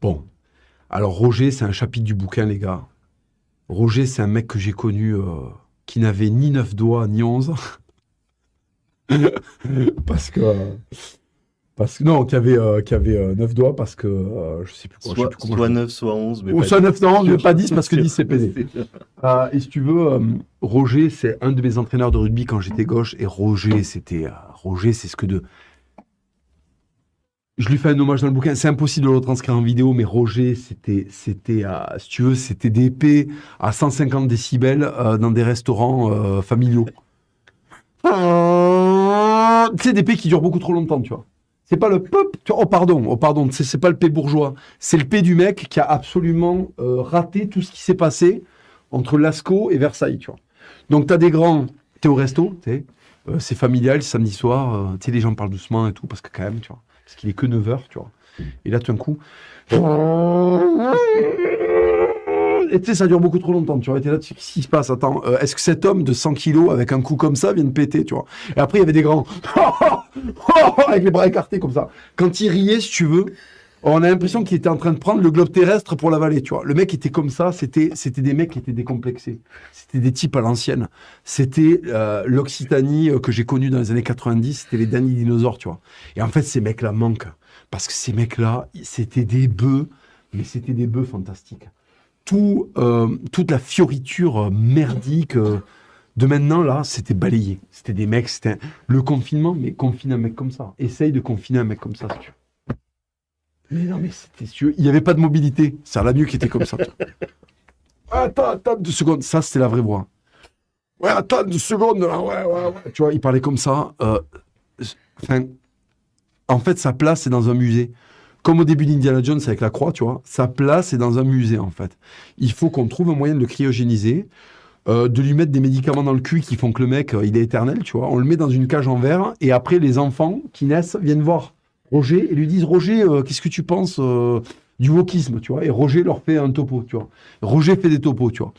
Bon. Alors, Roger, c'est un chapitre du bouquin, les gars. Roger, c'est un mec que j'ai connu qui n'avait ni 9 doigts, ni 11. Parce que, non, qui avait 9 doigts parce que je sais plus quoi, je sais plus comment je Soit peux. 9, soit 11, mais Ou pas soit 9 10. non, mais pas 10 parce que 10 c'est pédé. C'est- Et si tu veux, Roger, c'est un de mes entraîneurs de rugby quand j'étais gauche. Et Roger, Roger, c'est ce que de. Je lui fais un hommage dans le bouquin. C'est impossible de le retranscrire en vidéo, mais Roger, si tu veux, c'était des épées à 150 décibels dans des restaurants familiaux. Tu sais, des P qui durent beaucoup trop longtemps, tu vois. C'est pas le pop, tu vois, oh pardon, c'est pas le P bourgeois. C'est le P du mec qui a absolument raté tout ce qui s'est passé entre Lascaux et Versailles, tu vois. Donc t'as des grands, t'es au resto, tu sais, c'est familial, c'est samedi soir, tu sais, les gens parlent doucement et tout, parce que quand même, tu vois, parce qu'il est que 9 heures, tu vois. Et là, tout d'un coup, et tu sais, ça dure beaucoup trop longtemps, tu vois. Et t'es là, qu'est-ce qui se passe? Attends, est-ce que cet homme de 100 kilos, avec un coup comme ça, vient de péter, tu vois? Et après, il y avait des grands, avec les bras écartés comme ça. Quand il riait, si tu veux, on a l'impression qu'il était en train de prendre le globe terrestre pour l'avaler, tu vois. Le mec était comme ça, c'était des mecs qui étaient décomplexés. C'était des types à l'ancienne. C'était l'Occitanie que j'ai connue dans les années 90, c'était les derniers dinosaures, tu vois. Et en fait, ces mecs-là manquent. Parce que ces mecs-là, c'était des bœufs, mais c'était des bœufs fantastiques. Toute la fioriture merdique de maintenant, là, c'était balayé. C'était des mecs, le confinement, mais confine un mec comme ça. Essaye de confiner un mec comme ça, si tu veux. Mais non, mais c'était sûr. Il n'y avait pas de mobilité. C'est la nuque qui était comme ça. Attends 2 secondes. Ça, c'était la vraie voix. Ouais, attends 2 secondes, là. Ouais. Tu vois, il parlait comme ça. Enfin, en fait, sa place, c'est dans un musée. Comme au début d'Indiana Jones avec la croix, tu vois. Sa place, c'est dans un musée, en fait. Il faut qu'on trouve un moyen de le cryogéniser, de lui mettre des médicaments dans le cul qui font que le mec, il est éternel, tu vois. On le met dans une cage en verre, et après, les enfants qui naissent viennent voir Roger et lui disent, Roger, qu'est-ce que tu penses du wokisme, tu vois. Et Roger leur fait un topo, tu vois. Roger fait des topos, tu vois.